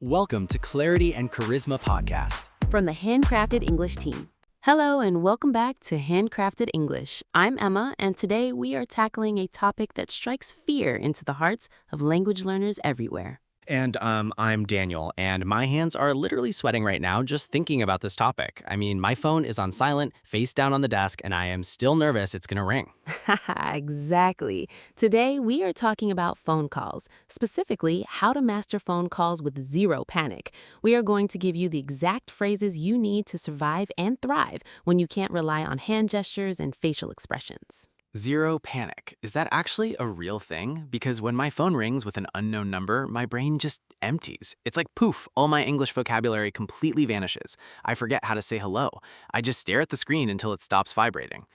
Welcome to Clarity and Charisma Podcast. From the Handcrafted English team. Hello and welcome back to Handcrafted English. I'm Emma, and today we are tackling a topic that strikes fear into the hearts of language learners everywhere. And I'm Daniel, and my hands are literally sweating right now just thinking about this topic. I mean, my phone is on silent, face down on the desk, and I am still nervous it's gonna ring. Exactly. Today we are talking about phone calls, specifically how to master phone calls with zero panic. We are going to give you the exact phrases you need to survive and thrive when you can't rely on hand gestures and facial expressions. Zero panic. Is that actually a real thing? Because when my phone rings with an unknown number, my brain just empties. It's like poof, all my English vocabulary completely vanishes. I forget how to say hello. I just stare at the screen until it stops vibrating.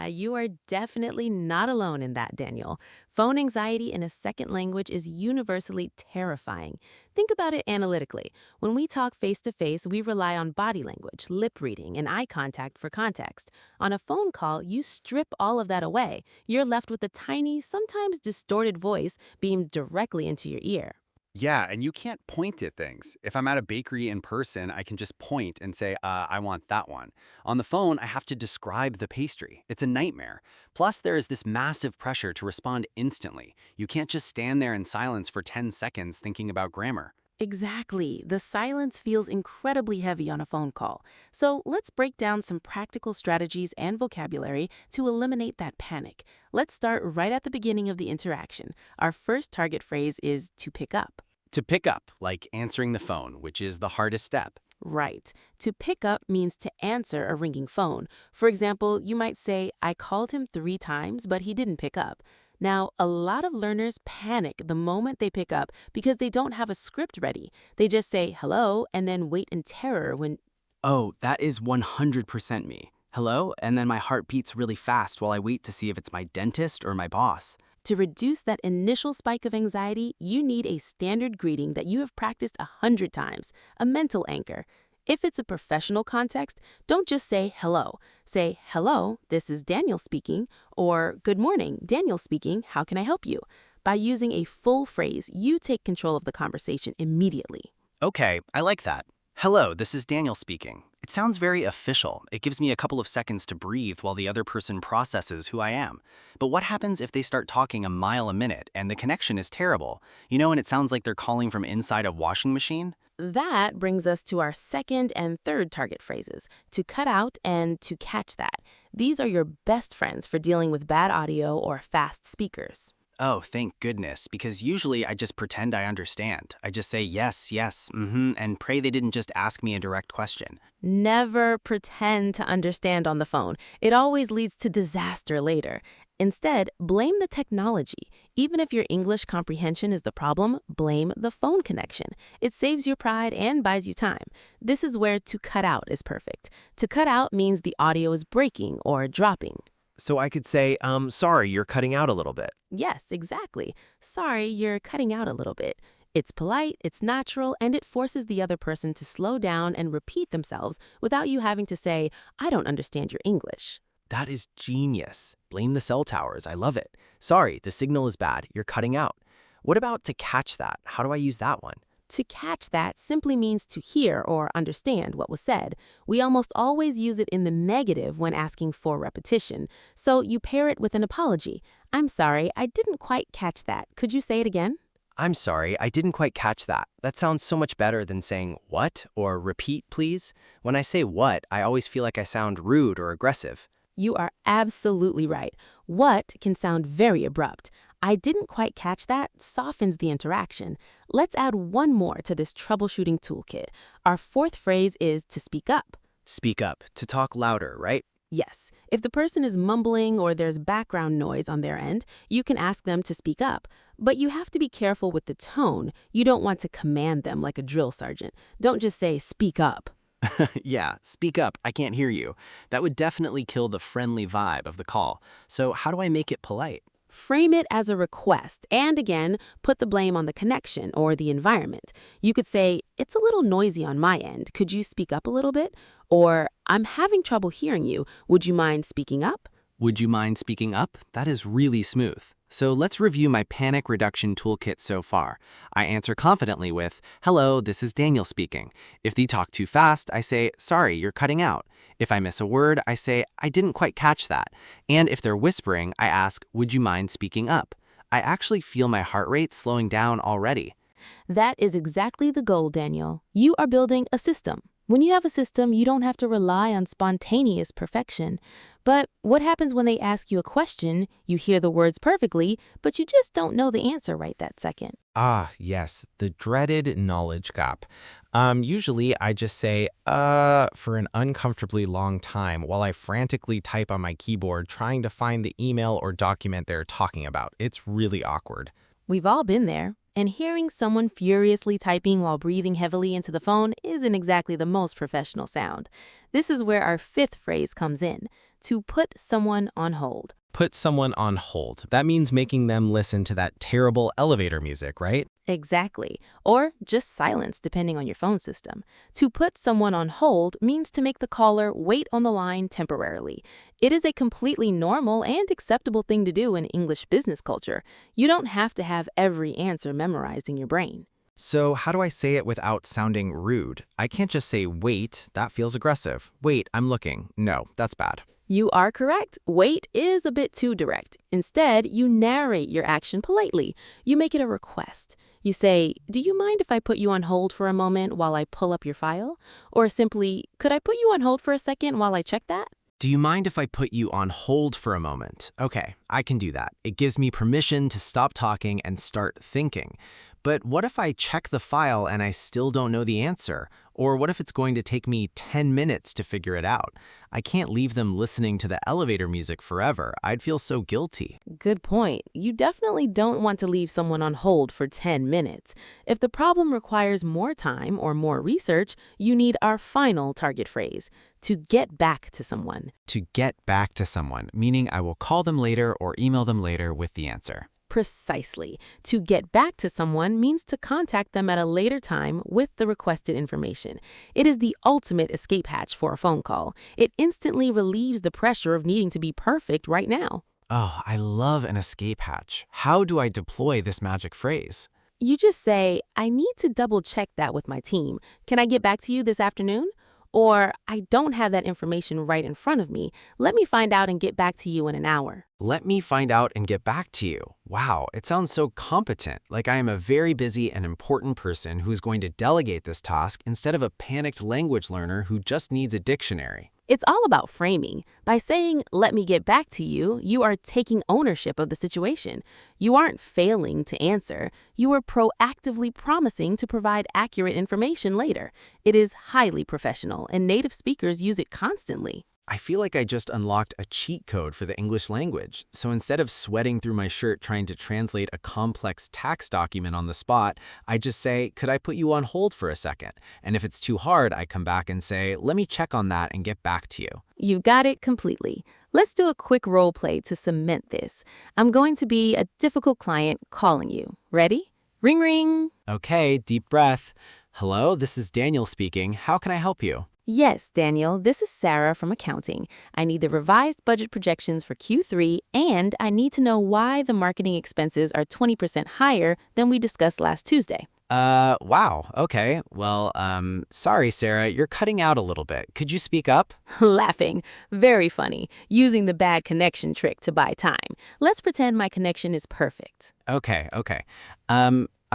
You are definitely not alone in that, Daniel. Phone anxiety in a second language is universally terrifying. Think about it analytically. When we talk face-to-face, we rely on body language, lip reading, and eye contact for context. On a phone call, you strip all of that away. You're left with a tiny, sometimes distorted voice beamed directly into your ear. Yeah, and you can't point at things. If I'm at a bakery in person, I can just point and say, I want that one. On the phone, I have to describe the pastry. It's a nightmare. Plus, there is this massive pressure to respond instantly. You can't just stand there in silence for 10 seconds thinking about grammar. Exactly. The silence feels incredibly heavy on a phone call. So let's break down some practical strategies and vocabulary to eliminate that panic. Let's start right at the beginning of the interaction. Our first target phrase is to pick up. To pick up, like answering the phone, which is the hardest step. Right. To pick up means to answer a ringing phone. For example, you might say, I called him 3 times, but he didn't pick up. Now, a lot of learners panic the moment they pick up because they don't have a script ready. They just say hello and then wait in terror when... Oh, that is 100% me. Hello? And then my heart beats really fast while I wait to see if it's my dentist or my boss. To reduce that initial spike of anxiety, you need a standard greeting that you have practiced 100 times, a mental anchor. If it's a professional context, don't just say hello. Say, hello, this is Daniel speaking, or good morning, Daniel speaking, how can I help you? By using a full phrase, you take control of the conversation immediately. Okay, I like that. Hello, this is Daniel speaking. It sounds very official. It gives me a couple of seconds to breathe while the other person processes who I am. But what happens if they start talking a mile a minute and the connection is terrible? You know, and it sounds like they're calling from inside a washing machine? That brings us to our second and third target phrases, to cut out and to catch that. These are your best friends for dealing with bad audio or fast speakers. Oh, thank goodness, because usually I just pretend I understand. I just say yes, yes, and pray they didn't just ask me a direct question. Never pretend to understand on the phone. It always leads to disaster later. Instead, blame the technology. Even if your English comprehension is the problem, blame the phone connection. It saves your pride and buys you time. This is where to cut out is perfect. To cut out means the audio is breaking or dropping. So I could say, sorry, you're cutting out a little bit. Yes, exactly. Sorry, you're cutting out a little bit. It's polite, it's natural, and it forces the other person to slow down and repeat themselves without you having to say, I don't understand your English. That is genius. Blame the cell towers. I love it. Sorry, the signal is bad. You're cutting out. What about to catch that? How do I use that one? To catch that simply means to hear or understand what was said. We almost always use it in the negative when asking for repetition. So you pair it with an apology. I'm sorry, I didn't quite catch that. Could you say it again? I'm sorry, I didn't quite catch that. That sounds so much better than saying what or repeat, please. When I say what, I always feel like I sound rude or aggressive. You are absolutely right. What can sound very abrupt. I didn't quite catch that softens the interaction. Let's add one more to this troubleshooting toolkit. Our fourth phrase is to speak up. Speak up, to talk louder, right? Yes, if the person is mumbling or there's background noise on their end, you can ask them to speak up. But you have to be careful with the tone. You don't want to command them like a drill sergeant. Don't just say, speak up. Yeah, speak up, I can't hear you. That would definitely kill the friendly vibe of the call. So how do I make it polite? Frame it as a request, and again, put the blame on the connection or the environment. You could say, it's a little noisy on my end. Could you speak up a little bit? Or, I'm having trouble hearing you. Would you mind speaking up? Would you mind speaking up? That is really smooth. So let's review my panic reduction toolkit so far. I answer confidently with, "Hello, this is Daniel speaking." If they talk too fast, I say, "Sorry, you're cutting out." If I miss a word, I say, "I didn't quite catch that." And if they're whispering, I ask, "Would you mind speaking up?" I actually feel my heart rate slowing down already. That is exactly the goal, Daniel. You are building a system. When you have a system, you don't have to rely on spontaneous perfection. But what happens when they ask you a question, you hear the words perfectly, but you just don't know the answer right that second? Ah, yes, the dreaded knowledge gap. Usually I just say, for an uncomfortably long time while I frantically type on my keyboard trying to find the email or document they're talking about. It's really awkward. We've all been there. And hearing someone furiously typing while breathing heavily into the phone isn't exactly the most professional sound. This is where our fifth phrase comes in, to put someone on hold. Put someone on hold. That means making them listen to that terrible elevator music, right? Exactly. Or just silence, depending on your phone system. To put someone on hold means to make the caller wait on the line temporarily. It is a completely normal and acceptable thing to do in English business culture. You don't have to have every answer memorized in your brain. So how do I say it without sounding rude? I can't just say wait, that feels aggressive. Wait, I'm looking. No, that's bad. You are correct. Wait is a bit too direct. Instead, you narrate your action politely. You make it a request. You say, "Do you mind if I put you on hold for a moment while I pull up your file?" Or simply, "Could I put you on hold for a second while I check that?" Do you mind if I put you on hold for a moment? Okay, I can do that. It gives me permission to stop talking and start thinking. But what if I check the file and I still don't know the answer? Or what if it's going to take me 10 minutes to figure it out? I can't leave them listening to the elevator music forever. I'd feel so guilty. Good point. You definitely don't want to leave someone on hold for 10 minutes. If the problem requires more time or more research, you need our final target phrase, to get back to someone. To get back to someone, meaning I will call them later or email them later with the answer. Precisely. To get back to someone means to contact them at a later time with the requested information. It is the ultimate escape hatch for a phone call. It instantly relieves the pressure of needing to be perfect right now. Oh, I love an escape hatch. How do I deploy this magic phrase? You just say, "I need to double check that with my team. Can I get back to you this afternoon?" Or, "I don't have that information right in front of me. Let me find out and get back to you in an hour." Let me find out and get back to you. Wow, it sounds so competent, like I am a very busy and important person who's going to delegate this task instead of a panicked language learner who just needs a dictionary. It's all about framing. By saying, "Let me get back to you," you are taking ownership of the situation. You aren't failing to answer. You are proactively promising to provide accurate information later. It is highly professional, and native speakers use it constantly. I feel like I just unlocked a cheat code for the English language. So instead of sweating through my shirt trying to translate a complex tax document on the spot, I just say, "Could I put you on hold for a second?" And if it's too hard, I come back and say, "Let me check on that and get back to you." You've got it completely. Let's do a quick role play to cement this. I'm going to be a difficult client calling you. Ready? Ring ring. Okay, deep breath. Hello, this is Daniel speaking. How can I help you? Yes, Daniel, this is Sarah from accounting. I need the revised budget projections for Q3, and I need to know why the marketing expenses are 20% higher than we discussed last Tuesday. Wow. Okay. Well, sorry, Sarah, you're cutting out a little bit. Could you speak up? Laughing. Very funny. Using the bad connection trick to buy time. Let's pretend my connection is perfect. Okay.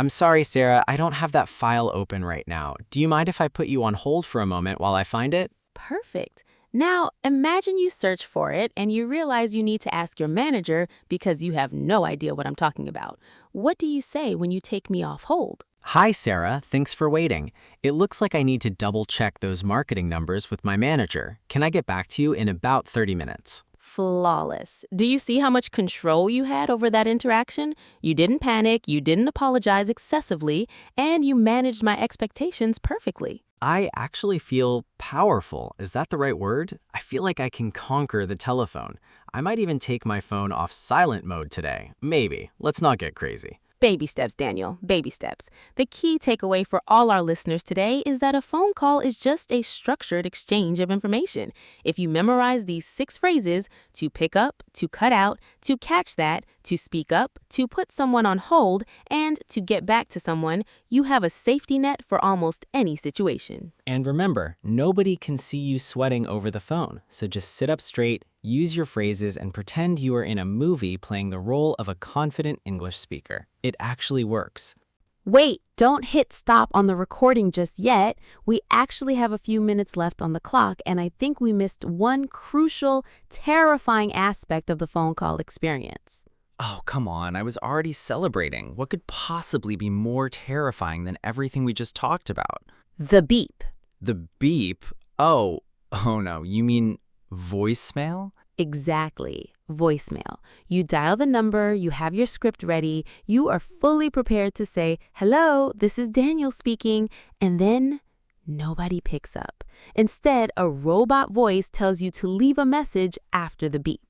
I'm sorry, Sarah, I don't have that file open right now. Do you mind if I put you on hold for a moment while I find it? Perfect. Now, imagine you search for it and you realize you need to ask your manager because you have no idea what I'm talking about. What do you say when you take me off hold? Hi, Sarah. Thanks for waiting. It looks like I need to double-check those marketing numbers with my manager. Can I get back to you in about 30 minutes? Flawless. Do you see how much control you had over that interaction? You didn't panic, you didn't apologize excessively, and you managed my expectations perfectly. I actually feel powerful. Is that the right word? I feel like I can conquer the telephone. I might even take my phone off silent mode today. Maybe. Let's not get crazy. Baby steps, Daniel, baby steps. The key takeaway for all our listeners today is that a phone call is just a structured exchange of information. If you memorize these 6 phrases, to pick up, to cut out, to catch that, to speak up, to put someone on hold, and to get back to someone, you have a safety net for almost any situation. And remember, nobody can see you sweating over the phone, so just sit up straight, use your phrases, and pretend you are in a movie playing the role of a confident English speaker. It actually works. Wait, don't hit stop on the recording just yet. We actually have a few minutes left on the clock, and I think we missed one crucial, terrifying aspect of the phone call experience. Oh, come on, I was already celebrating. What could possibly be more terrifying than everything we just talked about? The beep. The beep? Oh no, you mean voicemail? Exactly. Voicemail. You dial the number, you have your script ready, you are fully prepared to say, "Hello, this is Daniel speaking," and then nobody picks up. Instead, a robot voice tells you to leave a message after the beep.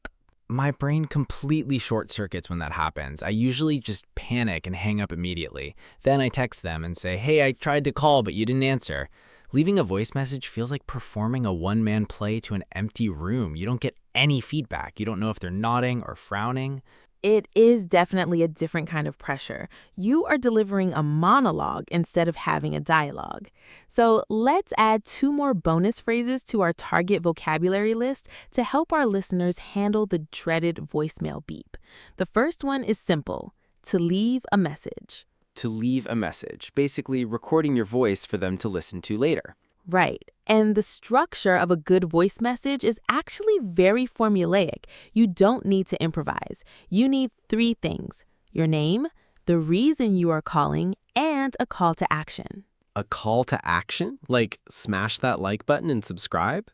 My brain completely short-circuits when that happens. I usually just panic and hang up immediately. Then I text them and say, "Hey, I tried to call, but you didn't answer." Leaving a voice message feels like performing a one-man play to an empty room. You don't get any feedback. You don't know if they're nodding or frowning. It is definitely a different kind of pressure. You are delivering a monologue instead of having a dialogue. So let's add 2 more bonus phrases to our target vocabulary list to help our listeners handle the dreaded voicemail beep. The first one is simple: to leave a message. To leave a message, basically recording your voice for them to listen to later. Right. And the structure of a good voice message is actually very formulaic. You don't need to improvise. You need 3 things: your name, the reason you are calling, and a call to action. A call to action? Like smash that like button and subscribe?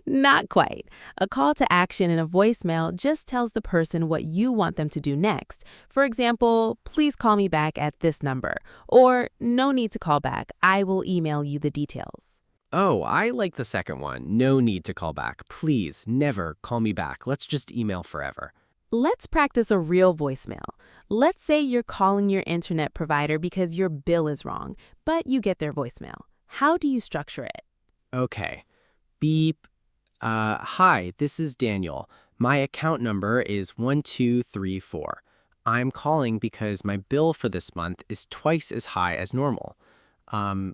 Not quite. A call to action in a voicemail just tells the person what you want them to do next. For example, "Please call me back at this number," or "No need to call back. I will email you the details." Oh, I like the second one. No need to call back. Please, never call me back. Let's just email forever. Let's practice a real voicemail. Let's say you're calling your internet provider because your bill is wrong, but you get their voicemail. How do you structure it? Okay. Beep. Hi, this is Daniel. My account number is 1234. I'm calling because my bill for this month is twice as high as normal.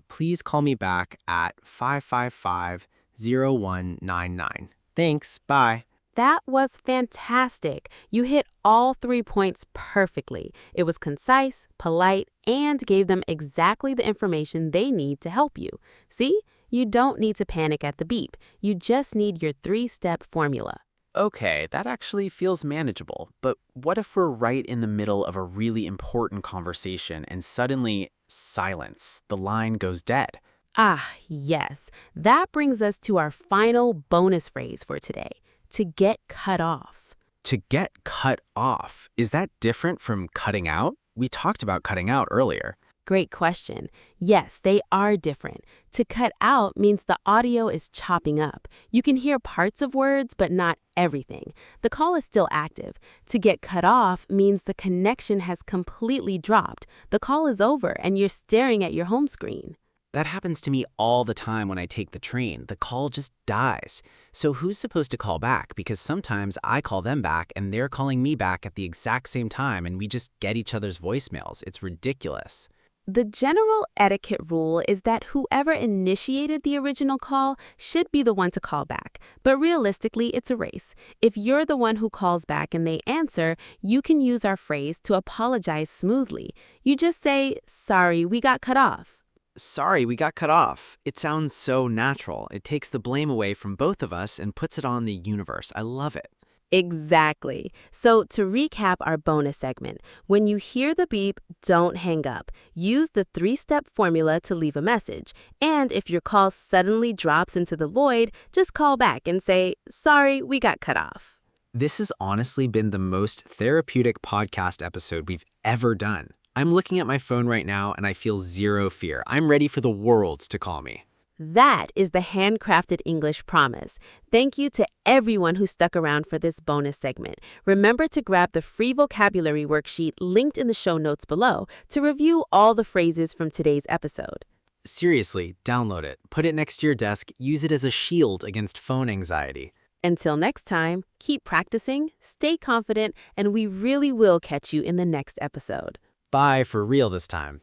Please call me back at 555-0199. Thanks, bye. That was fantastic. You hit all 3 points perfectly. It was concise, polite, and gave them exactly the information they need to help you. See? You don't need to panic at the beep. You just need your 3-step formula. Okay, that actually feels manageable, but what if we're right in the middle of a really important conversation and suddenly silence, the line goes dead? Ah, yes. That brings us to our final bonus phrase for today: to get cut off. To get cut off, is that different from cutting out? We talked about cutting out earlier. Great question. Yes, they are different. To cut out means the audio is chopping up. You can hear parts of words, but not everything. The call is still active. To get cut off means the connection has completely dropped. The call is over and you're staring at your home screen. That happens to me all the time when I take the train. The call just dies. So who's supposed to call back? Because sometimes I call them back and they're calling me back at the exact same time and we just get each other's voicemails. It's ridiculous. The general etiquette rule is that whoever initiated the original call should be the one to call back. But realistically, it's a race. If you're the one who calls back and they answer, you can use our phrase to apologize smoothly. You just say, "Sorry, we got cut off." Sorry, we got cut off. It sounds so natural. It takes the blame away from both of us and puts it on the universe. I love it. Exactly. So to recap our bonus segment, when you hear the beep, don't hang up. Use the 3-step formula to leave a message. And if your call suddenly drops into the void, just call back and say, "Sorry, we got cut off." This has honestly been the most therapeutic podcast episode we've ever done. I'm looking at my phone right now and I feel zero fear. I'm ready for the world to call me. That is the Handcrafted English promise. Thank you to everyone who stuck around for this bonus segment. Remember to grab the free vocabulary worksheet linked in the show notes below to review all the phrases from today's episode. Seriously, download it. Put it next to your desk. Use it as a shield against phone anxiety. Until next time, keep practicing, stay confident, and we really will catch you in the next episode. Bye for real this time.